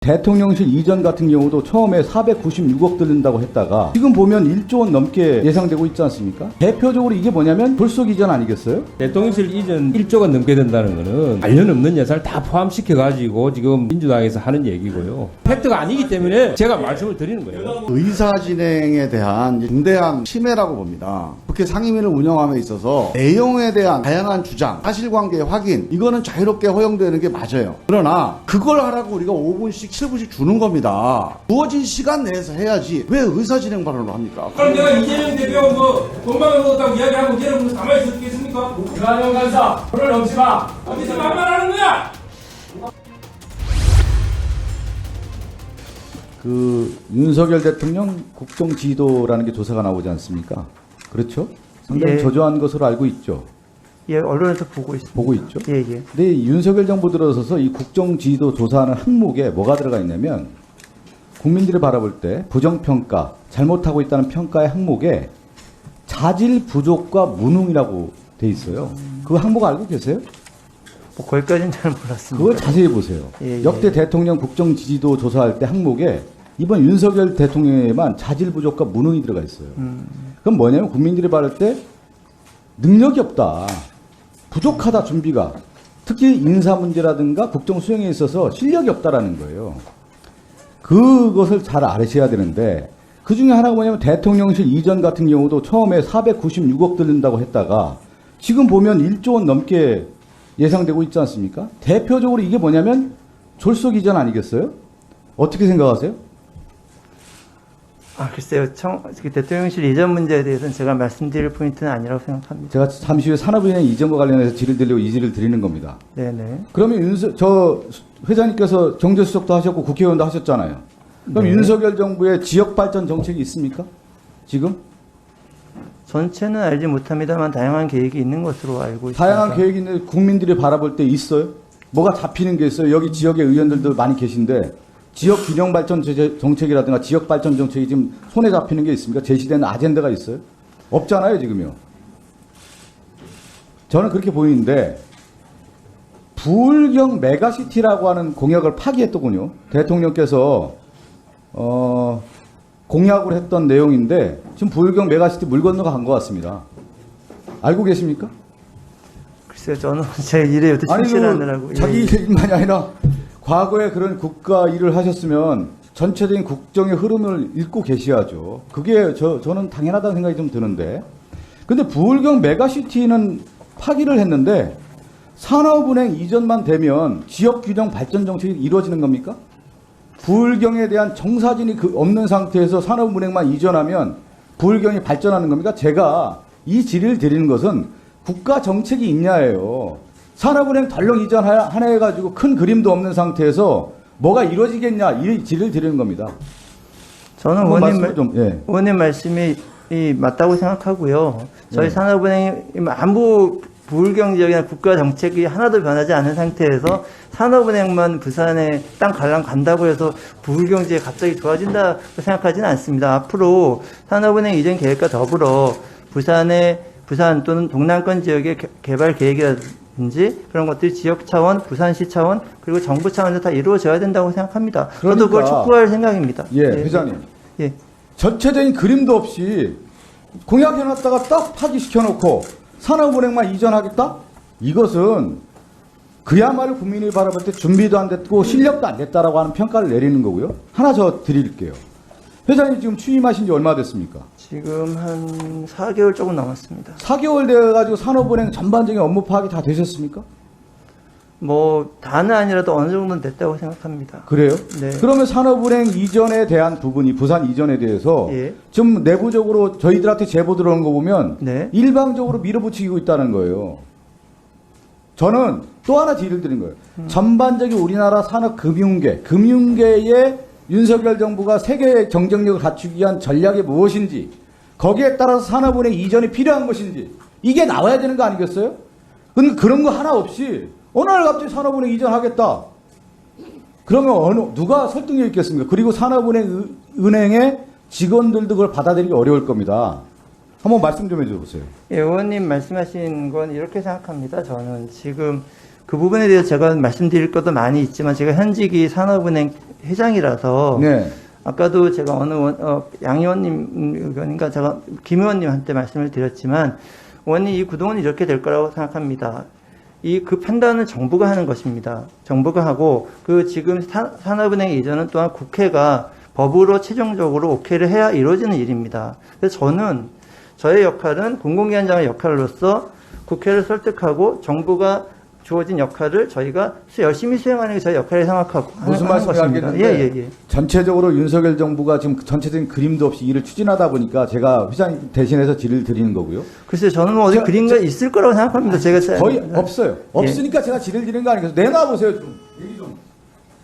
대통령실 이전 같은 경우도 처음에 496억 들린다고 했다가 지금 보면 1조 원 넘게 예상되고 있지 않습니까? 대표적으로 이게 뭐냐면 졸속 이전 아니겠어요? 대통령실 이전 1조가 넘게 된다는 거는 관련 없는 예산을 다 포함시켜가지고 지금 민주당에서 하는 얘기고요. 팩트가 아니기 때문에 제가 말씀을 드리는 거예요. 의사 진행에 대한 중대한 침해라고 봅니다. 국회 상임위를 운영함에 있어서 내용에 대한 다양한 주장, 사실관계 확인, 이거는 자유롭게 허용되는 게 맞아요. 그러나 그걸 하라고 우리가 5분씩 7분씩 주는 겁니다. 주어진 시간 내에서 해야지 왜 의사 진행 발언을 합니까? 그럼 내가 이재명 대표 돈만 먹었다고 이야기하고 여러분 가만히 있었겠습니까? 이완영 간사, 오늘 넘지 마. 어디서 만만하는 거야? 윤석열 대통령 국정 지도라는 게 조사가 나오지 않습니까? 그렇죠? 상당히 예. 저조한 것으로 알고 있죠. 예, 언론에서 보고 있습니다. 보고 있죠. 예, 예. 근데 이 윤석열 정부 들어서서 이 국정 지도 조사하는 항목에 뭐가 들어가 있냐면 국민들이 바라볼 때 부정평가, 잘못하고 있다는 평가의 항목에 자질 부족과 무능이라고 돼 있어요. 그 항목 알고 계세요? 뭐 거기까지는 잘 몰랐습니다. 그걸 자세히 보세요. 예, 예. 역대 대통령 국정 지지도 조사할 때 항목에 이번 윤석열 대통령에만 자질 부족과 무능이 들어가 있어요. 그럼 뭐냐면 국민들이 바랄 때 능력이 없다. 부족하다 준비가. 특히 인사 문제라든가 국정 수행에 있어서 실력이 없다라는 거예요. 그것을 잘 아셔야 되는데 그 중에 하나가 뭐냐면 대통령실 이전 같은 경우도 처음에 496억 들린다고 했다가 지금 보면 1조 원 넘게 예상되고 있지 않습니까? 대표적으로 이게 뭐냐면 졸속 이전 아니겠어요? 어떻게 생각하세요? 글쎄요. 대통령실 이전 문제에 대해서는 제가 말씀드릴 포인트는 아니라고 생각합니다. 제가 잠시 후에 산업은행 이전과 관련해서 질의를 드리려고 이 질의를 드리는 겁니다. 네네. 그러면 저 회장님께서 경제수석도 하셨고 국회의원도 하셨잖아요. 그럼 네. 윤석열 정부의 지역발전 정책이 있습니까? 지금? 전체는 알지 못합니다만 다양한 계획이 있는 것으로 알고 있습니다. 다양한 계획이 있는데 국민들이 바라볼 때 있어요? 뭐가 잡히는 게 있어요? 여기 지역의 의원들도 많이 계신데 지역 균형 발전 정책이라든가 지역 발전 정책이 지금 손에 잡히는 게 있습니까? 제시되는 아젠다가 있어요? 없잖아요, 지금요. 저는 그렇게 보이는데 부울경 메가시티라고 하는 공약을 파기했더군요. 대통령께서 공약을 했던 내용인데 지금 부울경 메가시티 물 건너가 간 것 같습니다. 알고 계십니까? 글쎄요. 저는 제 일에 요새 충실하느라고. 자기 일만이 아니라 과거에 그런 국가 일을 하셨으면 전체적인 국정의 흐름을 읽고 계셔야죠. 그게 저는 당연하다는 생각이 좀 드는데. 근데 부울경 메가시티는 파기를 했는데 산업은행 이전만 되면 지역균형 발전 정책이 이루어지는 겁니까? 부울경에 대한 정사진이 없는 상태에서 산업은행만 이전하면 부울경이 발전하는 겁니까? 제가 이 질의를 드리는 것은 국가 정책이 있냐예요. 산업은행 덜렁 이전 하나 해가지고 큰 그림도 없는 상태에서 뭐가 이루어지겠냐 이 질의를 드리는 겁니다. 저는 예. 의원님 말씀이 맞다고 생각하고요. 저희 네. 산업은행이 아무 부울경 지역이나 국가 정책이 하나도 변하지 않은 상태에서 산업은행만 부산에 땅 갈랑 간다고 해서 부울경 지역이 갑자기 좋아진다고 생각하지는 않습니다. 앞으로 산업은행 이전 계획과 더불어 부산 또는 동남권 지역의 개발 계획이라든지 그런 것들이 지역 차원, 부산시 차원, 그리고 정부 차원에서 다 이루어져야 된다고 생각합니다. 저도 그걸 촉구할 생각입니다. 예, 회장님. 예. 전체적인 그림도 없이 공약해놨다가 딱 파기시켜놓고 산업은행만 이전하겠다? 이것은 그야말로 국민이 바라볼 때 준비도 안 됐고 실력도 안 됐다라고 하는 평가를 내리는 거고요. 하나 저 드릴게요. 회장님 지금 취임하신 지 얼마 됐습니까? 지금 한 4개월 조금 넘었습니다. 4개월 돼가지고 산업은행 전반적인 업무 파악이 다 되셨습니까? 뭐 다는 아니라도 어느 정도는 됐다고 생각합니다. 그래요? 네. 그러면 산업은행 이전에 대한 부분이 부산 이전에 대해서 예. 좀 내부적으로 저희들한테 제보 들어오는 거 보면 네. 일방적으로 밀어붙이고 있다는 거예요. 저는 또 하나 질의를 드린 거예요. 전반적인 우리나라 산업 금융계에 윤석열 정부가 세계 경쟁력을 갖추기 위한 전략이 무엇인지 거기에 따라서 산업은행 이전이 필요한 것인지 이게 나와야 되는 거 아니겠어요? 근데 그런 거 하나 없이 어느 날 갑자기 산업은행 이전하겠다. 그러면 누가 설득력 있겠습니까? 그리고 산업은행의 직원들도 그걸 받아들이기 어려울 겁니다. 한번 말씀 좀 해주세요. 예, 의원님 말씀하신 건 이렇게 생각합니다. 저는 지금 그 부분에 대해서 제가 말씀드릴 것도 많이 있지만 제가 현직이 산업은행 회장이라서 네. 아까도 제가 양 의원님 의견인가 제가 김 의원님한테 말씀을 드렸지만 의원님 이 구동은 이렇게 될 거라고 생각합니다. 그 판단은 정부가 하는 것입니다. 정부가 하고 그 지금 산업은행 이전은 또한 국회가 법으로 최종적으로 오케이를 해야 이루어지는 일입니다. 그래서 저의 역할은 공공기관장의 역할로서 국회를 설득하고 정부가 주어진 역할을 저희가 열심히 수행하는 게 저희 역할을 생각하고 무슨 하는 말씀인지 것입니다. 알겠는데 예. 전체적으로 윤석열 정부가 지금 전체적인 그림도 없이 일을 추진하다 보니까 제가 회장 대신해서 질의를 드리는 거고요. 글쎄요, 저는 뭐 어디 그림가 있을 거라고 생각합니다. 제가 거의 없어요. 없으니까 제가 질의를 드리는 거 아니겠어요? 내놔보세요. 좀. 얘기 좀.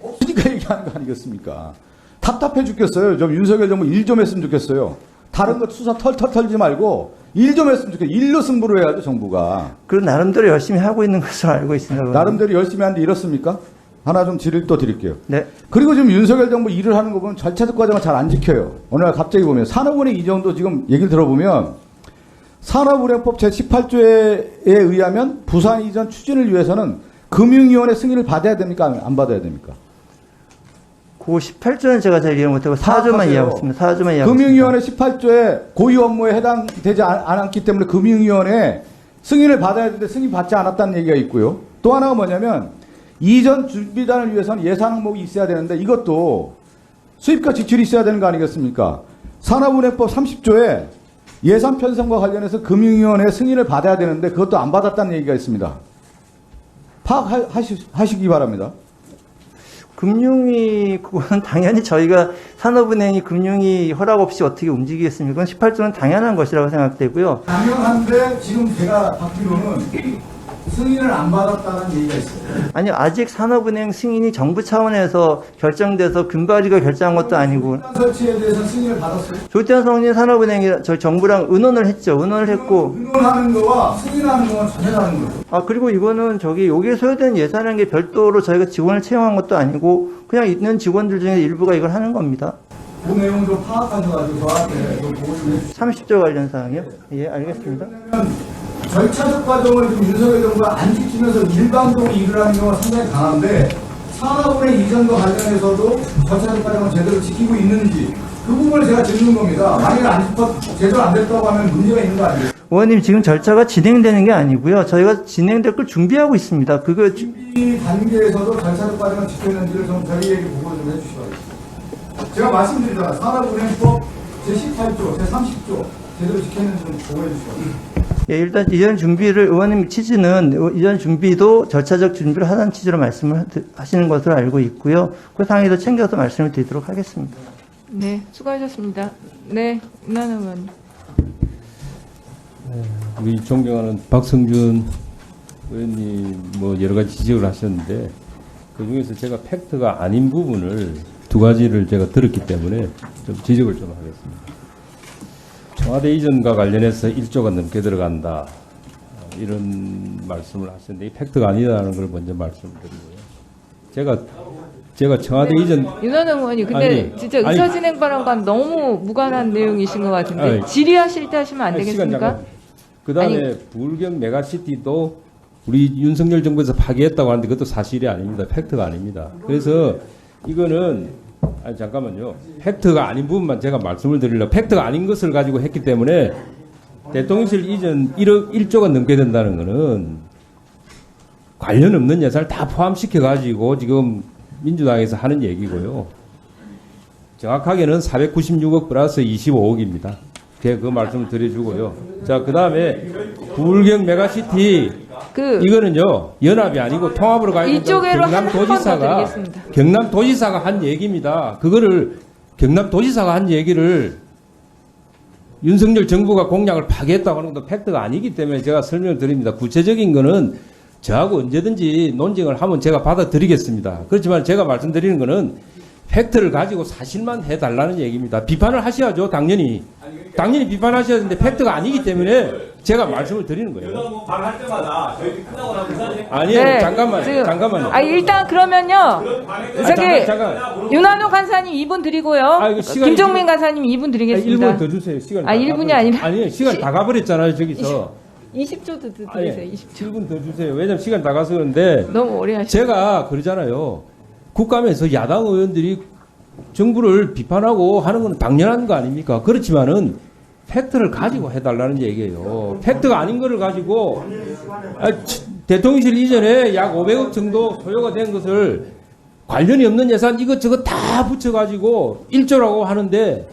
없으니까 얘기하는 거 아니겠습니까? 답답해 죽겠어요. 좀 윤석열 정부 일 좀 했으면 좋겠어요. 다른 거 수사 털털 털지 말고 일 좀 했으면 좋겠어요. 일로 승부를 해야죠, 정부가. 그 나름대로 열심히 하고 있는 것으로 알고 있습니다. 나름대로 열심히 하는데 이렇습니까? 하나 좀 질의를 또 드릴게요. 네. 그리고 지금 윤석열 정부 일을 하는 거 보면 절차적 과정을 잘 안 지켜요. 어느 날 갑자기 보면 산업은행 이전도 지금 얘기를 들어보면 산업은행법 제18조에 의하면 부산 이전 추진을 위해서는 금융위원회 승인을 받아야 됩니까? 안 받아야 됩니까? 그 18조는 제가 잘 이해 못하고 4조만 이해하고 있습니다. 4조만 이해하고 금융위원회 18조에 고유 업무에 해당되지 않았기 때문에 금융위원회 승인을 받아야 되는데 승인 받지 않았다는 얘기가 있고요. 또 하나가 뭐냐면 이전 준비단을 위해서는 예산 항목이 있어야 되는데 이것도 수입과 지출이 있어야 되는 거 아니겠습니까? 산업은행법 30조에 예산 편성과 관련해서 금융위원회 승인을 받아야 되는데 그것도 안 받았다는 얘기가 있습니다. 파악하시기 바랍니다. 금융위, 그거는 당연히 저희가 산업은행이 금융위 허락 없이 어떻게 움직이겠습니까? 그건 18조는 당연한 것이라고 생각되고요. 당연한데 지금 제가 받기로는 승인을 안 받았다는 얘기가 있어요. 아니, 아직 산업은행 승인이 정부 차원에서 결정돼서 금발이가 결정한 것도 아니고. 설치에 대해서 승인을 받았어요. 조태환 성진 산업은행이 저희 정부랑 의논을 했죠. 의논을 했고. 의논하는 거와 승인하는 거는 전혀 다른 거죠. 그리고 이거는 여기에 소요된 예산한 게 별도로 저희가 직원을 채용한 것도 아니고 그냥 있는 직원들 중에 일부가 이걸 하는 겁니다. 그 내용 좀 파악하셔가지고 저한테 좀 보고 좀 해주세요. 30조 관련 사항이요? 예, 알겠습니다. 절차적 과정을 지금 윤석열 정부가 안 지키면서 일방적으로 일을 하는 경우가 상당히 강한데 산업은행 이전과 관련해서도 절차적 과정을 제대로 지키고 있는지 그 부분을 제가 듣는 겁니다. 만약에 제대로 안 됐다고 하면 문제가 있는 거 아니에요? 의원님, 지금 절차가 진행되는 게 아니고요. 저희가 진행될 걸 준비하고 있습니다. 준비 단계에서도 절차적 과정을 지켰는지를 좀 저희에게 보고 좀 해주시기 바랍니다. 제가 말씀드리잖아요. 산업은행법 제18조, 제30조 제대로 지켰는지 좀 보고 해주시기 바랍니다. 예, 일단 이전 준비를 의원님 취지는 이전 준비도 절차적 준비를 하는 취지로 말씀을 하시는 것으로 알고 있고요. 그 사항에도 챙겨서 말씀을 드리도록 하겠습니다. 네, 수고하셨습니다. 네, 임난호 의원. 우리 존경하는 박성준 의원님 뭐 여러 가지 지적을 하셨는데 그 중에서 제가 팩트가 아닌 부분을 두 가지를 제가 들었기 때문에 좀 지적을 좀 하겠습니다. 청와대 이전과 관련해서 1조가 넘게 들어간다 이런 말씀을 하셨는데 이 팩트가 아니라는 걸 먼저 말씀드리고요. 제가 청와대 이전 윤원영 의원이 근데 진짜 의사진행 발언과 너무 무관한 내용이신 것 같은데 질의하실 때 하시면 안 되겠습니까? 그 다음에 부울경 메가시티도 우리 윤석열 정부에서 파기했다고 하는데 그것도 사실이 아닙니다. 팩트가 아닙니다. 그래서 이거는 잠깐만요. 팩트가 아닌 부분만 제가 말씀을 드리려고 팩트가 아닌 것을 가지고 했기 때문에 대통령실 이전 1조가 넘게 된다는 거는 관련 없는 예산을 다 포함시켜 가지고 지금 민주당에서 하는 얘기고요. 정확하게는 496억 플러스 25억입니다. 그 말씀을 드려주고요. 자, 그 다음에 부울경 메가시티 이거는요 연합이 아니고 통합으로 가야 된다고 경남도지사가 한 얘기입니다. 그거를 경남도지사가 한 얘기를 윤석열 정부가 공약을 파기했다고 하는 것도 팩트가 아니기 때문에 제가 설명을 드립니다. 구체적인 거는 저하고 언제든지 논쟁을 하면 제가 받아들이겠습니다. 그렇지만 제가 말씀드리는 거는 팩트를 가지고 사실만 해달라는 얘기입니다. 비판을 하셔야죠. 당연히 비판하셔야 되는데 팩트가 아니기 때문에 제가 말씀을 드리는 거예요. 발할 때마다 저희들이 끝나고 나면 의사진행 아니에요. 네, 잠깐만요. 일단 그러면요. 잠깐. 윤한호 간사님 2분 드리고요. 김종민 간사님 2분 드리겠습니다. 1분 더 주세요. 시간 1분이 아니라. 아니에요. 시간 다 가버렸잖아요. 저기서. 20초도 드리세요. 아니, 20초. 7분 더 주세요. 왜냐면 시간 다 가서 그런데 너무 오래 하시죠. 제가 그러잖아요. 국감에서 야당 의원들이 정부를 비판하고 하는 건 당연한 거 아닙니까? 그렇지만은 팩트를 가지고 해달라는 얘기예요. 팩트가 아닌 거를 가지고 대통령실 이전에 약 500억 정도 소요가 된 것을 관련이 없는 예산 이것저것 다 붙여가지고 1조라고 하는데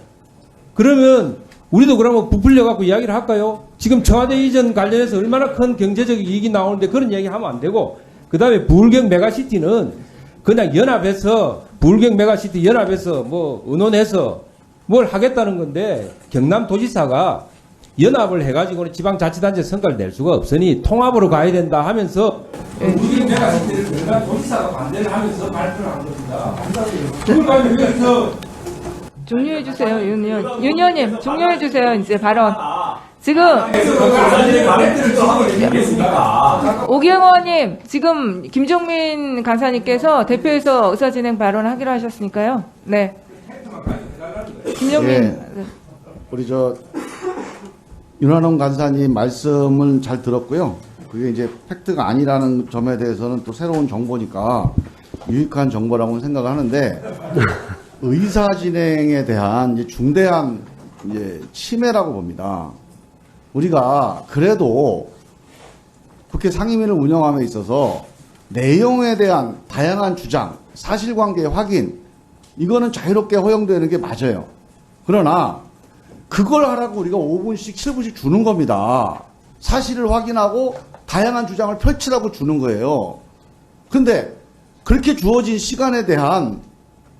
그러면 우리도 그러면 부풀려 갖고 이야기를 할까요? 지금 청와대 이전 관련해서 얼마나 큰 경제적 이익이 나오는데 그런 얘기 하면 안 되고 그 다음에 부울경 메가시티는 그냥 연합해서 부울경 메가시티 연합해서 뭐 의논해서 뭘 하겠다는 건데 경남도지사가 연합을 해가지고는 지방자치단체 성과를 낼 수가 없으니 통합으로 가야 된다 하면서 우리 메가시티를 경남 도지사가 반대를 하면서 발표를 한 겁니다. 그러니까 여기서 종료해 주세요, 윤 의원님. 종료해 주세요. 이제 발언. 지금 오기영 의원님, 지금 김종민 간사님께서 대표에서 의사진행 발언하기로 하셨으니까요. 네. 김종민. 예. 우리 윤한홍 간사님 말씀을 잘 들었고요. 그게 이제 팩트가 아니라는 점에 대해서는 또 새로운 정보니까 유익한 정보라고 생각을 하는데 의사 진행에 대한 이제 중대한 이제 침해라고 봅니다. 우리가 그래도 국회 상임위를 운영함에 있어서 내용에 대한 다양한 주장, 사실관계 확인, 이거는 자유롭게 허용되는 게 맞아요. 그러나 그걸 하라고 우리가 5분씩, 7분씩 주는 겁니다. 사실을 확인하고 다양한 주장을 펼치라고 주는 거예요. 근데 그렇게 주어진 시간에 대한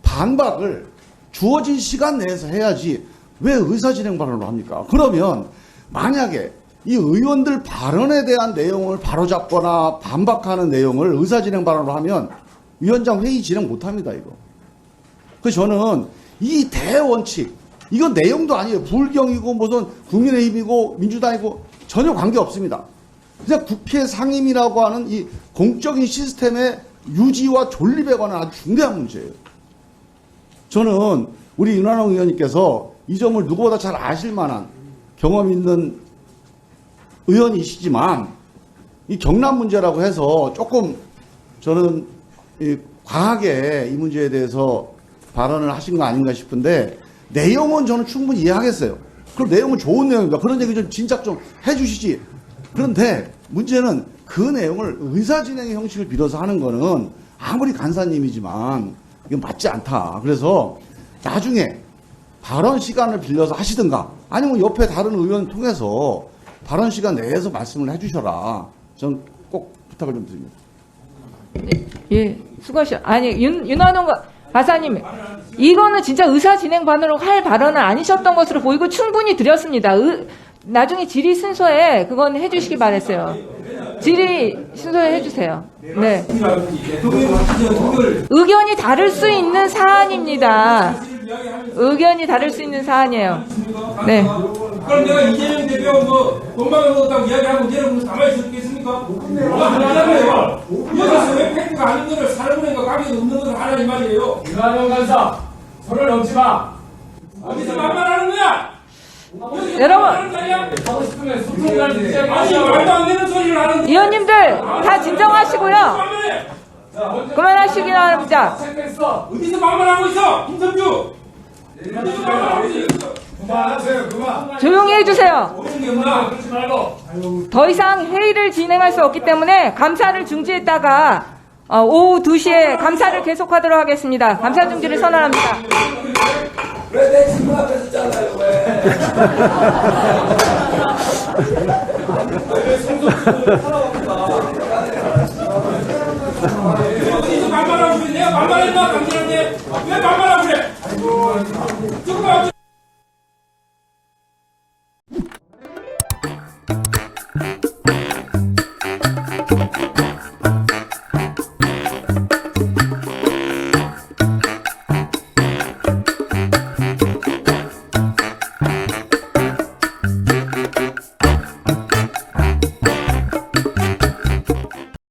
반박을 주어진 시간 내에서 해야지 왜 의사진행 발언을 합니까? 그러면 만약에 이 의원들 발언에 대한 내용을 바로잡거나 반박하는 내용을 의사진행 발언을 하면 위원장 회의 진행 못합니다, 이거. 그래서 저는 이 대원칙, 이건 내용도 아니에요. 부울경이고 무슨 국민의힘이고 민주당이고 전혀 관계없습니다. 그냥 국회 상임이라고 하는 이 공적인 시스템의 유지와 존립에 관한 아주 중대한 문제예요. 저는 우리 윤한홍 의원님께서 이 점을 누구보다 잘 아실 만한 경험 있는 의원이시지만 이 경남 문제라고 해서 조금 저는 과하게 이 문제에 대해서 발언을 하신 거 아닌가 싶은데 내용은 저는 충분히 이해하겠어요. 그럼 내용은 좋은 내용입니다. 그런 얘기 좀 진작 좀 해주시지. 그런데 문제는 그 내용을 의사진행의 형식을 빌어서 하는 거는 아무리 간사님이지만 이게 맞지 않다. 그래서 나중에 발언 시간을 빌려서 하시든가 아니면 옆에 다른 의원 통해서 발언 시간 내에서 말씀을 해주셔라. 저는 꼭 부탁을 좀 드립니다. 예, 수고하셔. 아니, 윤한홍 바사님, 이거는 진짜 의사진행 반으로 할 발언은 아니셨던 것으로 보이고 충분히 드렸습니다. 나중에 질의 순서에 그건 해주시기 바랬어요. 질의 순서에 해주세요. 네. 의견이 다를 수 있는 사안입니다. 의견이 다를 수 있는 사안이에요. 네. 그럼 내가 이재명 대표 뭐 돈방을 얻었다고 이야기하고 여러분 가만히 있었겠습니까? 여기서 왜 팩트가 아닌 거를 사람은행과 관계가 없는 것을 하라 이 말이에요. 윤한홍 간사 손을 넘지 마. 어디서 반말하는 거야? 여러분, 하고 싶으면 소통을 듣지 아니 말도 안 되는 소리를 하는 의원님들 다 진정하시고요. 그만하시기 바랍니다. 시작됐어. 어디서 반말하고 있어? 김성주. 어디서 반말하고 있어? 그만하세요. 그만. 조용히 해주세요. 모르는 게 없나? 그러지 말고. 더 이상 회의를 진행할 수 없기 때문에 감사를 중지했다가 오후 2시에 감사를 계속하도록 하겠습니다. 감사 중지를 선언합니다. 왜 내 친구 앞에서 잘라요? 왜? 어디서 반말하고 그래? 내가 반말했나? 당신한테 왜 반말하고 그래?